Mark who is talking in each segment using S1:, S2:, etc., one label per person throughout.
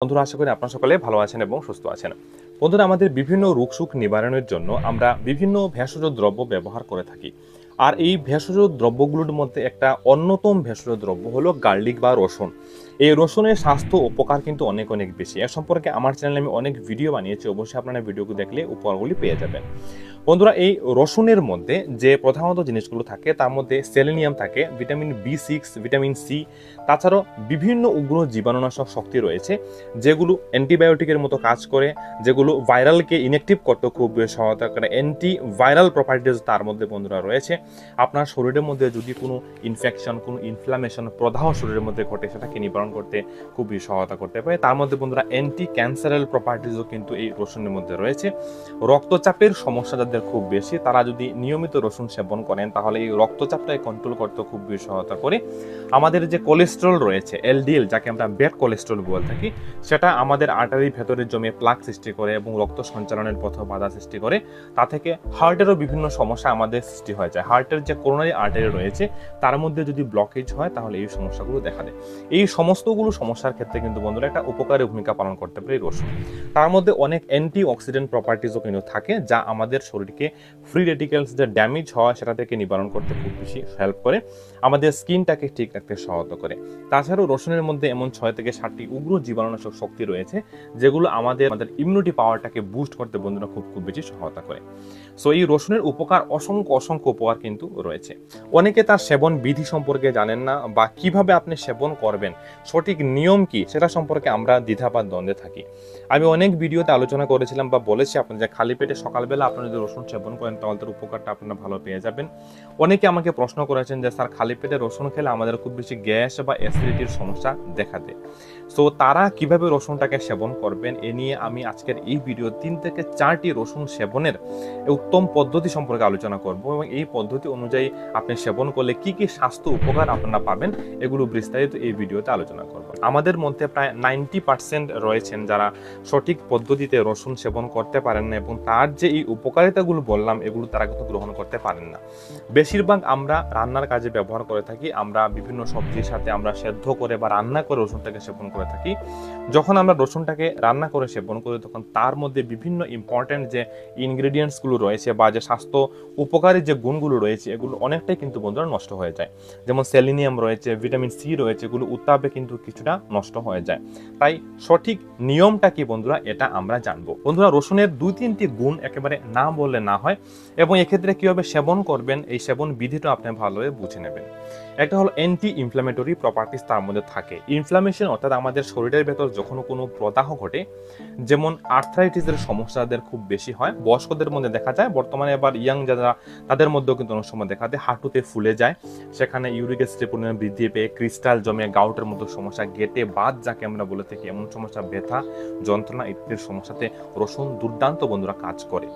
S1: বন্ধুরা, আশা করি আপনারা সকলে ভালো আছেন এবং সুস্থ আছেন। বন্ধুরা, আমাদের বিভিন্ন রোগশোক নিবারণের জন্য আমরা বিভিন্ন ভেষজ দ্রব্য ব্যবহার করে থাকি। আর এই ভেষজ দ্রব্যগুলোর মধ্যে একটা অন্যতম ভেষজ দ্রব্য হলো গার্লিক বা রসুন। এই রসুনের স্বাস্থ্য উপকার কিন্তু অনেক অনেক বেশি। এ সম্পর্কে আমার চ্যানেলে আমি অনেক ভিডিও বানিয়েছি, অবশ্যই আপনারা ভিডিওগুলো দেখলে উপকারগুলি পেয়ে যাবেন। বন্ধুরা, এই রসুনের মধ্যে যে প্রধানত জিনিসগুলো থাকে তার মধ্যে সেলেনিয়াম থাকে, ভিটামিন B6, ভিটামিন সি, তাছাড়াও বিভিন্ন উগ্র জীবাণুনাশক শক্তি রয়েছে, যেগুলো অ্যান্টিবায়োটিকের মতো কাজ করে, যেগুলো ভাইরালকে ইনঅ্যাক্টিভ করতে খুব সহায়তা করে। অ্যান্টি ভাইরাল প্রপার্টিজ তার মধ্যে বন্ধুরা রয়েছে। আপনার শরীরের মধ্যে যদি কোনো ইনফেকশন, কোনো ইনফ্লামেশন, প্রদাহ শরীরের মধ্যে ঘটে, সেটাকে নিবারণ করতে খুবই সহায়তা করতে পারে। তার মধ্যে বন্ধুরা অ্যান্টি ক্যান্সারাল প্রপার্টিজও কিন্তু এই রসুনের মধ্যে রয়েছে। রক্তচাপের সমস্যা যাদের খুব বেশি, তারা যদি নিয়মিত রসুন সেবন করেন তাহলে এই রক্তচাপটাকে কন্ট্রোল করতে খুব বেশি সহায়তা করে। আমাদের যে কোলেস্টেরল রয়েছে, এলডিএল, যাকে আমরা ব্যাড কোলেস্টেরল বলে থাকি, সেটা আমাদের আর্টারির ভেতরে জমে প্লাক সৃষ্টি করে এবং রক্ত সঞ্চালনের পথে বাধা সৃষ্টি করে। তা থেকে হার্টেরও বিভিন্ন সমস্যা আমাদের সৃষ্টি হয়ে যায়। হার্টের যে করোনারি আর্টারি রয়েছে তার মধ্যে যদি ব্লকেজ হয় তাহলে এই সমস্যাগুলো দেখা দেয়। এই সমস্তগুলো সমস্যার ক্ষেত্রে কিন্তু বন্ধুরা একটা উপকারী ভূমিকা পালন করতে পারে রসুন। তার মধ্যে অনেক অ্যান্টি অক্সিডেন্ট প্রপার্টিজও কিন্তু থাকে, যা আমাদের শরীরকে ফ্রি রেডিক্যালস যে ড্যামেজ হয় সেটা থেকে নিবারণ করতে খুব বেশি হেল্প করে, আমাদের স্কিনটাকে ঠিক রাখতে সহায়তা করে। তাছাড়াও রসুনের মধ্যে এমন 6 থেকে 7টি উগ্র জীবাণুনাশক শক্তি রয়েছে, যেগুলো আমাদের ইমিউনিটি পাওয়ারটাকে বুস্ট করতে বন্ধুরা খুব বেশি সহায়তা করে। সো এই রসুনের উপকার অসংখ্য উপকার কিন্তু রয়েছে। অনেকে তার সেবন বিধি সম্পর্কে জানেন না, বা কিভাবে আপনি সেবন করবেন, সঠিক নিয়ম কি, সেটা সম্পর্কে আমরা দ্বিধা বা দ্বন্দ্বে থাকি। আমি অনেক ভিডিওতে আলোচনা করেছিলাম বা বলেছি আপনাদের যে খালি পেটে সকালবেলা আপনারা যদি রসুন সেবন করেন তাহলে তার উপকারটা আপনারা ভালো পেয়ে যাবেন। অনেকে আমাকে প্রশ্ন করেছেন যে স্যার, খালি পেটে রসুন খেলে আমাদের খুব বেশি গ্যাস বা অ্যাসিডিটির সমস্যা দেখা দেয়। সো তারা কিভাবে রসুনটাকে সেবন করবেন এ নিয়ে আমি আজকের এই ভিডিও 3 থেকে 4টি রসুন সেবনের উত্তম পদ্ধতি সম্পর্কে আলোচনা করব, এবং এই পদ্ধতি অনুযায়ী আপনি সেবন করলে কি কি স্বাস্থ্য উপকার আপনারা পাবেন এগুলো বিস্তারিত এই ভিডিওতে আলোচনা করব। আমাদের মধ্যে প্রায় 90% রয়েছেন যারা সঠিক পদ্ধতিতে রসুন সেবন করতে পারেন না, এবং তার যে এই উপকারিতাগুলো বললাম এগুলো তারা কিন্তু গ্রহণ করতে পারেন না। বেশিরভাগ আমরা রান্নার কাজে ব্যবহার করে থাকি, আমরা বিভিন্ন সবজির সাথে আমরা সেদ্ধ করে বা রান্না করে রসুনটাকে সেবন করে থাকি। যখন আমরা রসুনটাকে রান্না করে সেবন করি তখন তার মধ্যে বিভিন্ন ইম্পর্টেন্ট যে ইনগ্রেডিয়েন্টসগুলো রয়েছে বা যে স্বাস্থ্য উপকারী যে গুণগুলো রয়েছে এগুলো অনেকটাই কিন্তু বন্ধুরা নষ্ট হয়ে যায়। যেমন সেলিনিয়াম রয়েছে, ভিটামিন সি রয়েছে, এগুলো উত্তাপে কিন্তু কিছুটা নষ্ট হয়ে যায়। তাই সঠিক নিয়মটা কি বন্ধুরা, এটা আমরা জানবো। বন্ধুরা, রসুনের 2-3টি গুণ একেবারে না বললে না হয়, এবং এক্ষেত্রে কিভাবে সেবন করবেন এই সেবন বিধিটা আপনি ভালোভাবে বুঝে নেবেন। একটা হলো অ্যান্টি ইনফ্ল্যামেটরি প্রপার্টিস তার মধ্যে থাকে। ইনফ্লামেশন অর্থাৎ আমাদের শরীরের ভেতর যখন কোনো প্রদাহ ঘটে, যেমন আর্থ্রাইটিসের সমস্যা যাদের খুব বেশি হয়, বয়স্কদের মধ্যে দেখা যায়, বর্তমানে আবার ইয়াং যারা তাদের মধ্যেও কিন্তু অনেক সময় দেখা যায় হাঁটুতে ফুলে যায়, সেখানে ইউরিক অ্যাসিডের পরিমাণ বৃদ্ধি পেয়ে ক্রিস্টাল জমে গাউটের মতো সমস্যা, গেটে বাত যাকে আমরা বলে থাকি এমন সমস্যা, ব্যথা যন্ত্রণা ইত্যাদির সমস্যাতে রসুন দুর্দান্ত বন্ধুরা কাজ করে।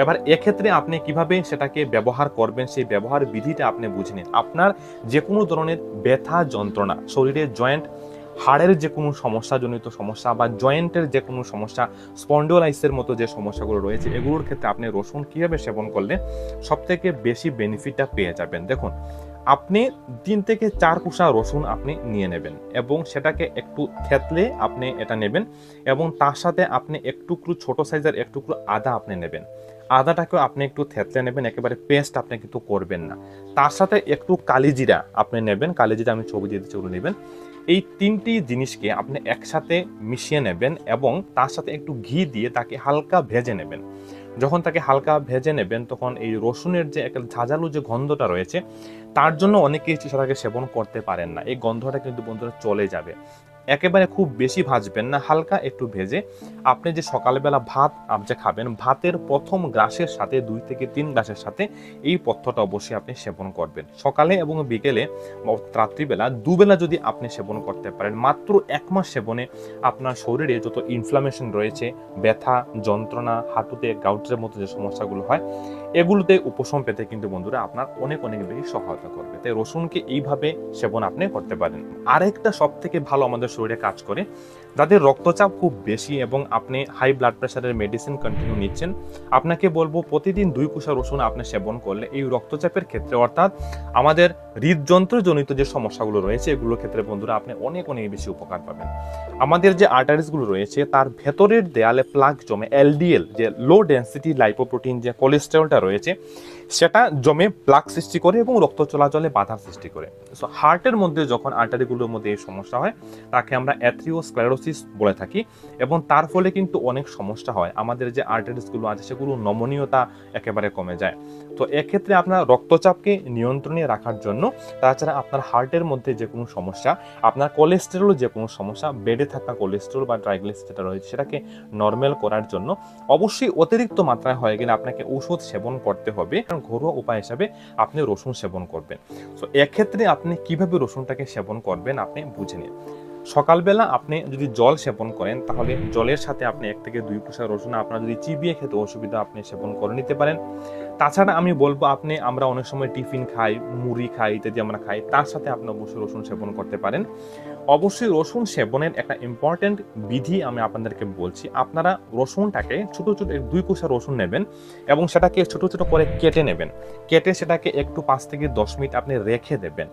S1: এবার এক্ষেত্রে আপনি কিভাবে সেটাকে ব্যবহার করবেন সেই ব্যবহার বিধিটা আপনি বুঝে নিন। আপনার যে কোনো ধরনের ব্যথা যন্ত্রণা, শরীরের জয়েন্ট, হাড়ের যে কোনো সমস্যাজনিত সমস্যা বা জয়েন্টের যে কোনো সমস্যা, স্পন্ডিওলাইসিসের মতো যে সমস্যাগুলো রয়েছে, এগুলোর ক্ষেত্রে আপনি রসুন কিভাবে সেবন করলে সবথেকে বেশি বেনিফিটটা পেয়ে যাবেন। দেখুন, আপনি 3 থেকে 4 কোয়া রসুন আপনি নিয়ে নেবেন এবং সেটাকে একটু থেতলে আপনি এটা নেবেন, এবং তার সাথে আপনি এক টুকরো ছোট সাইজের এক টুকরো আদা আপনি নেবেন। আদাটাকেও আপনি একটু থেতলে নেবেন, একেবারে পেস্ট আপনি কিন্তু করবেন না। তার সাথে একটু কালিজিরা আপনি নেবেন, কালিজিরা আমি ছবি দিয়ে দিচ্ছি, ওগুলো নেবেন। এই 3টি জিনিসকে আপনি একসাথে মিশিয়ে নেবেন এবং তার সাথে একটু ঘি দিয়ে তাকে হালকা ভেজে নেবেন। যখন তাকে হালকা ভেজে নেবেন তখন এই রসুনের যে একটা ঝাঁঝালু যে গন্ধটা রয়েছে, তার জন্য অনেকেই সেটাকে সেবন করতে পারেন না। এই গন্ধটা কিন্তু বন্ধুরা চলে যাবে। একেবারে খুব বেশি ভাজবেন না, হালকা একটু ভেজে আপনি যে সকালবেলা ভাত যে খাবেন, ভাতের প্রথম গ্রাসের সাথে 2 থেকে 3 গ্রাসের সাথে এই পথ্যটা অবশ্যই আপনি সেবন করবেন। সকালে এবং বিকেলে, রাত্রিবেলা, দুবেলা যদি আপনি সেবন করতে পারেন, মাত্র 1 মাস সেবনে আপনার শরীরে যত ইনফ্লামেশন রয়েছে, ব্যথা যন্ত্রণা, হাঁটুতে গাউটের মতো যে সমস্যাগুলো হয়, এগুলোতে উপশম পেতে কিন্তু বন্ধুরা আপনার অনেক বেশি সহায়তা করবে। তাই রসুনকে এইভাবে সেবন আপনি করতে পারেন। আরেকটা সব থেকে ভালো আমাদের শরীরে কাজ করে, যাদের রক্তচাপ খুব বেশি এবং আপনি হাই ব্লাড প্রেশারের মেডিসিন কন্টিনিউ নিচ্ছেন, আপনাকে বলবো প্রতিদিন 2 কোষা রসুন আপনি সেবন করলে এই রক্তচাপের ক্ষেত্রে অর্থাৎ আমাদের হৃদযন্ত্রজনিত যে সমস্যাগুলো রয়েছে এগুলোর ক্ষেত্রে বন্ধুরা আপনি অনেক অনেক বেশি উপকার পাবেন। আমাদের যে আর্টারিসগুলো রয়েছে তার ভেতরের দেয়ালে প্লাক জমে এলডিএল যে লো ডেন্সিটি লাইপোপ্রোটিন যে কোলেস্টেরলটা রয়েছে সেটা জমে প্লাক সৃষ্টি করে এবং রক্ত চলাচলে বাধার সৃষ্টি করে। সো হার্টের মধ্যে যখন আর্টারিগুলোর মধ্যে এই সমস্যা হয় তাকে আমরা অ্যাথেরিওস্ক্লেরোসিস বলে থাকি এবং তার ফলে কিন্তু অনেক সমস্যা হয়, আমাদের যে আর্টারিসগুলো আছে সেগুলো নমনীয়তা একেবারে কমে যায়। তো এক্ষেত্রে আপনার রক্তচাপকে নিয়ন্ত্রণে রাখার জন্য, তাছাড়া আপনার হার্টের মধ্যে যে কোনো সমস্যা, আপনার কোলেস্টেরল যে কোনো সমস্যা, বেড়ে থাকা কোলেস্টেরল বা ট্রাইগ্লিসারাইড যেটা রয়েছে সেটাকে নর্মাল করার জন্য অবশ্যই অতিরিক্ত মাত্রায় হয়ে গেলে আপনাকে ঔষধ সেবন করতে হবে, কারণ ঘরোয়া উপায় হিসাবে আপনি রসুন সেবন করবেন। তো এক্ষেত্রে আপনি কিভাবে রসুনটাকে সেবন করবেন আপনি বুঝে নিন। সকালবেলা আপনি যদি জল সেবন করেন তাহলে জলের সাথে আপনি 1 থেকে 2 কোষা রসুন, আপনার যদি চিবিয়ে খেতে অসুবিধা আপনি সেবন করে নিতে পারেন। তাছাড়া আমি বলবো আমরা অনেক সময় টিফিন খাই, মুড়ি খাই ইত্যাদি আমরা খাই, তার সাথে আপনি অবশ্যই রসুন সেবন করতে পারেন। অবশ্যই রসুন সেবনের একটা ইম্পর্টেন্ট বিধি আমি আপনাদেরকে বলছি। আপনারা রসুনটাকে ছোট ছোট 2 কোষা রসুন নেবেন এবং সেটাকে ছোট ছোট করে কেটে নেবেন। কেটে সেটাকে একটু 5 থেকে 10 মিনিট আপনি রেখে দেবেন।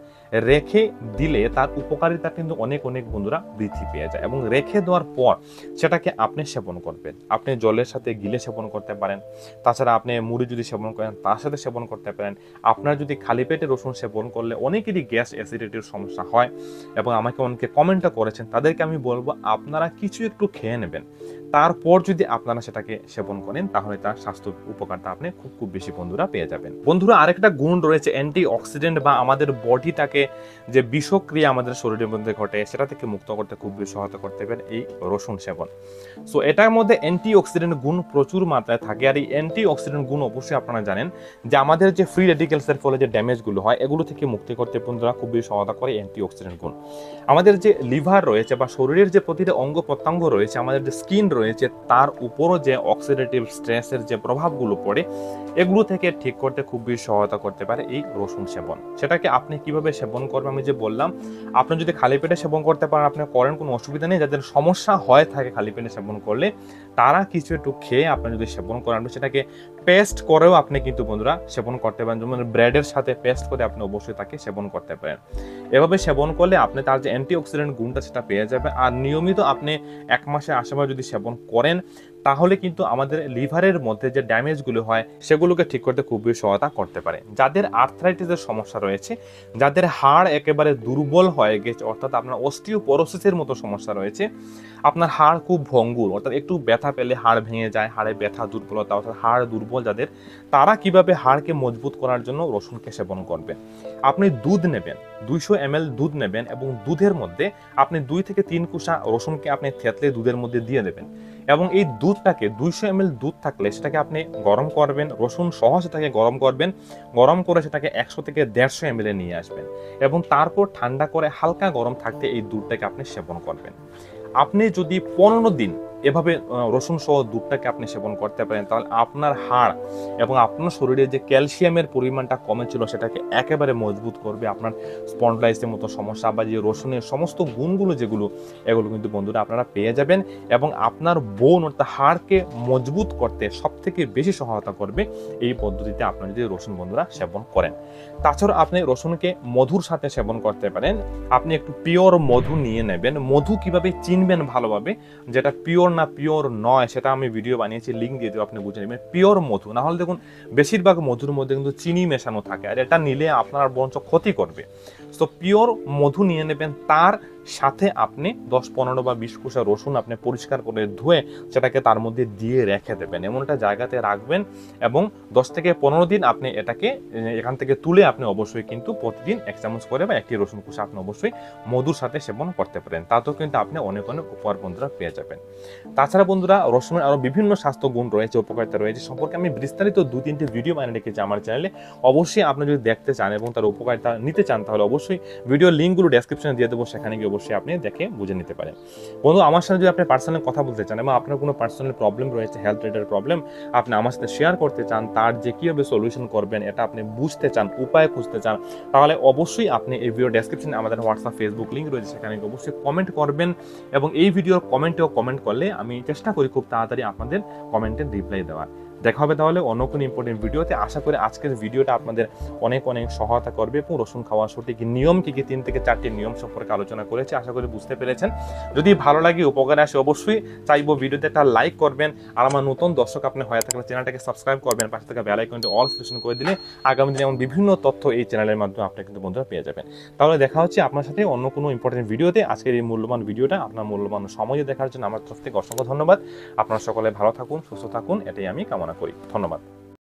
S1: রেখে দিলে তার উপকারিতা কিন্তু অনেক অনেক বন্ধুরা বৃদ্ধি পেয়ে যায় এবং রেখে দেওয়ার পর সেটাকে আপনি সেবন করবেন। আপনি জলের সাথে গিলে সেবন করতে পারেন, তাছাড়া আপনি মুড়ি যদি সেবন করেন তার সাথে সেবন করতে পারেন। আপনার যদি খালি পেটে রসুন সেবন করলে অনেকেরই গ্যাস অ্যাসিডিটির সমস্যা হয় এবং আমাকে অনেকে কমেন্টও করেছেন, তাদেরকে আমি বলবো আপনারা কিছু একটু খেয়ে নেবেন, তারপর যদি আপনারা সেটাকে সেবন করেন তাহলে তার স্বাস্থ্য উপকারটা আপনি খুব বেশি বন্ধুরা পেয়ে যাবেন। বন্ধুরা আরেকটা গুণ রয়েছে অ্যান্টি অক্সিডেন্ট বা আমাদের বডিটাকে যে বিষক্রিয়া আমাদের শরীরের মধ্যে ঘটে সেটা থেকে মুক্ত করতে খুব বেশি সহায়তা করতে পারে এই রসুন সেবন। সো এটার মধ্যে অ্যান্টি অক্সিডেন্ট গুণ প্রচুর মাত্রায় থাকে, আর এই অ্যান্টি অক্সিডেন্ট গুণ অবশ্যই আপনারা জানেন যে আমাদের যে ফ্রি রেডিক্যালসের ফলে যে ড্যামেজগুলো হয় এগুলো থেকে মুক্তি করতে বন্ধুরা খুব বেশি সহায়তা করে অ্যান্টি অক্সিডেন্ট গুণ। আমাদের যে লিভার রয়েছে বা শরীরের যে প্রতিটা অঙ্গ প্রত্যঙ্গ রয়েছে, আমাদের যে স্কিন রয়েছে তার উপরও যে অক্সিডেটিভ স্ট্রেসের যে প্রভাবগুলো পড়ে এগুলো থেকে ঠিক করতে খুব বেশি সহায়তা করতে পারে এই রসুন সেবন। সেটাকে আপনি কিভাবে সেবন করবেন আমি যে বললাম, আপনি যদি খালি পেটে সেবন করতে পারেন আপনি করেন, কোনো অসুবিধা নেই। যাদের সমস্যা হয় থাকে খালি পেটে সেবন করলে তারা কিছু একটু খেয়ে আপনি যদি সেবন করেন, সেটাকে পেস্ট করেও আপনি কিন্তু বন্ধুরা সেবন করতে পারেন, যেমন ব্রেডের সাথে পেস্ট করে আপনি অবশ্যই তাকে সেবন করতে পারেন। এভাবে সেবন করলে আপনি তার যে অ্যান্টি অক্সিডেন্ট গুণটা সেটা পেয়ে যাবে। আর নিয়মিত আপনি 1 মাসে আশেপাশে যদি সেবন করেন তাহলে কিন্তু আমাদের লিভারের মধ্যে যে ড্যামেজগুলো হয় সেগুলোকে ঠিক করতে খুব বেশি সহায়তা করতে পারে। যাদের আর্থ্রাইটিসের সমস্যা রয়েছে, যাদের হাড় একেবারে দুর্বল হয়ে গেছে, অর্থাৎ আপনার অস্টিওপোরোসিসের মতো সমস্যা রয়েছে, আপনার হাড় খুব ভঙ্গুর, অর্থাৎ একটু ব্যথা পেলে হাড় ভেঙে যায়, হাড়ে ব্যথা দুর্বলতা অর্থাৎ হাড় দুর্বল যাদের, তারা কিভাবে হাড়কে মজবুত করার জন্য রসুনকে সেবন করবেন। আপনি দুধ নেবেন, 200 ml দুধ নেবেন এবং দুধের মধ্যে আপনি 2 থেকে 3 কোষা রসুনকে আপনি থেতলে দুধের মধ্যে দিয়ে দেবেন এবং এই দুধটাকে 200 ml দুধ থাকলে সেটাকে আপনি গরম করবেন, রসুন সহ সেটাকে গরম করবেন, গরম করে সেটাকে 100 থেকে 150 ml নিয়ে আসবেন এবং তারপর ঠান্ডা করে হালকা গরম থাকতে এই দুধটাকে আপনি সেবন করবেন। আপনি যদি 15 দিন এভাবে রসুন সহ দুধটাকে আপনি সেবন করতে পারেন তাহলে আপনার হাড় এবং আপনার শরীরে যে ক্যালসিয়ামের পরিমাণটা কমে ছিল সেটাকে একেবারে মজবুত করবে। আপনার স্পন্ডলাইটিসের মতো সমস্যা বা যে রসুনের সমস্ত গুণগুলো এগুলো কিন্তু বন্ধুরা আপনারা পেয়ে যাবেন এবং আপনার বোন অর্থাৎ হাড়কে মজবুত করতে সব থেকে বেশি সহায়তা করবে এই পদ্ধতিতে আপনারা যদি রসুন বন্ধুরা সেবন করেন। তাছাড়া আপনি রসুনকে মধুর সাথে সেবন করতে পারেন। আপনি একটু পিওর মধু নিয়ে নেবেন। মধু কিভাবে চিনবেন ভালোভাবে, যেটা পিওর না পিওর নয় সেটা আমি ভিডিও বানিয়েছি, লিঙ্ক দিয়ে দেবো, আপনি বুঝে নেবেন। পিওর মধু না হলে দেখুন বেশিরভাগ মধুর মধ্যে কিন্তু চিনি মেশানো থাকে আর এটা নিলে আপনার বরঞ্চ ক্ষতি করবে। তো পিওর মধু নিয়ে নেবেন, তার সাথে আপনি 10-15 বা 20 কোষা রসুন আপনি পরিষ্কার করে ধুয়ে সেটাকে তার মধ্যে দিয়ে রেখে দেবেন, এমন একটা জায়গাতে রাখবেন এবং 10 থেকে 15 দিন আপনি এটাকে এখান থেকে তুলে আপনি অবশ্যই কিন্তু প্রতিদিন 1 চামচ করে বা 1টি রসুন কোষা আপনি অবশ্যই মধুর সাথে সেবন করতে পারেন। তাতেও কিন্তু আপনি অনেক অনেক উপকার বন্ধুরা পেয়ে যাবেন। তাছাড়া বন্ধুরা রসুনের আরো বিভিন্ন স্বাস্থ্য গুণ রয়েছে, উপকারিতা রয়েছে, সম্পর্কে আমি বিস্তারিত 2-3টি ভিডিও বানিয়ে রেখেছি আমার চ্যানেলে। অবশ্যই আপনি যদি দেখতে চান এবং তার উপকারিতা নিতে চান তাহলে অবশ্যই অবশ্যই ভিডিও লিঙ্কগুলো ডেসক্রিপশনে দিয়ে দেবো, সেখানে গিয়ে অবশ্যই আপনি দেখে বুঝে নিতে পারেন। বন্ধু, আমার সাথে যদি আপনি পার্সোনাল কথা বলতে চান এবং আপনার কোনো পার্সোনাল প্রবলেম রয়েছে, হেলথ রিলেটেড প্রবলেম, আপনি আমার সাথে শেয়ার করতে চান, তার যে কীভাবে সলিউশন করবেন এটা আপনি বুঝতে চান, উপায় খুঁজতে চান, তাহলে অবশ্যই আপনি এই ভিডিও ডেসক্রিপশনে আমাদের হোয়াটসঅ্যাপ ফেসবুক লিঙ্ক রয়েছে, সেখানে অবশ্যই কমেন্ট করবেন। এবং এই ভিডিওর কমেন্টেও কমেন্ট করলে আমি চেষ্টা করি খুব তাড়াতাড়ি আপনাদের কমেন্টের রিপ্লাই দেওয়ার। দেখা হবে তাহলে অন্য কোনো ইম্পর্টেন্ট ভিডিওতে। আশা করি আজকের ভিডিওটা আপনাদের অনেক অনেক সহায়তা করবে এবং রসুন খাওয়ার সঠিক নিয়ম কি 3 থেকে 4টি নিয়ম সম্পর্কে আলোচনা করেছি, আশা করি বুঝতে পেরেছেন। যদি ভালো লাগে, উপকারে আসে, অবশ্যই চাইবো ভিডিওতে একটা লাইক করবেন। আর আমার নতুন দর্শক আপনি হয়ে থাকলে চ্যানেলটাকে সাবস্ক্রাইব করবেন, পাশে থাকা বেল আইকনটি অল সিলেকশন করে দিলে আগামী দিনে এমন বিভিন্ন তথ্য এই চ্যানেলের মাধ্যমে আপনি কিন্তু বন্ধুরা পেয়ে যাবেন। তাহলে দেখা হচ্ছে আপনার সাথে অন্য কোনো ইম্পর্টেন্ট ভিডিওতে। আজকের এই মূল্যবান ভিডিওটা আপনার মূল্যবান সময় দেখার জন্য আমার তরফ থেকে অসংখ্য ধন্যবাদ। আপনারা সকলে ভালো থাকুন, সুস্থ থাকুন, এটাই আমি কামনা করি। ধন্যবাদ।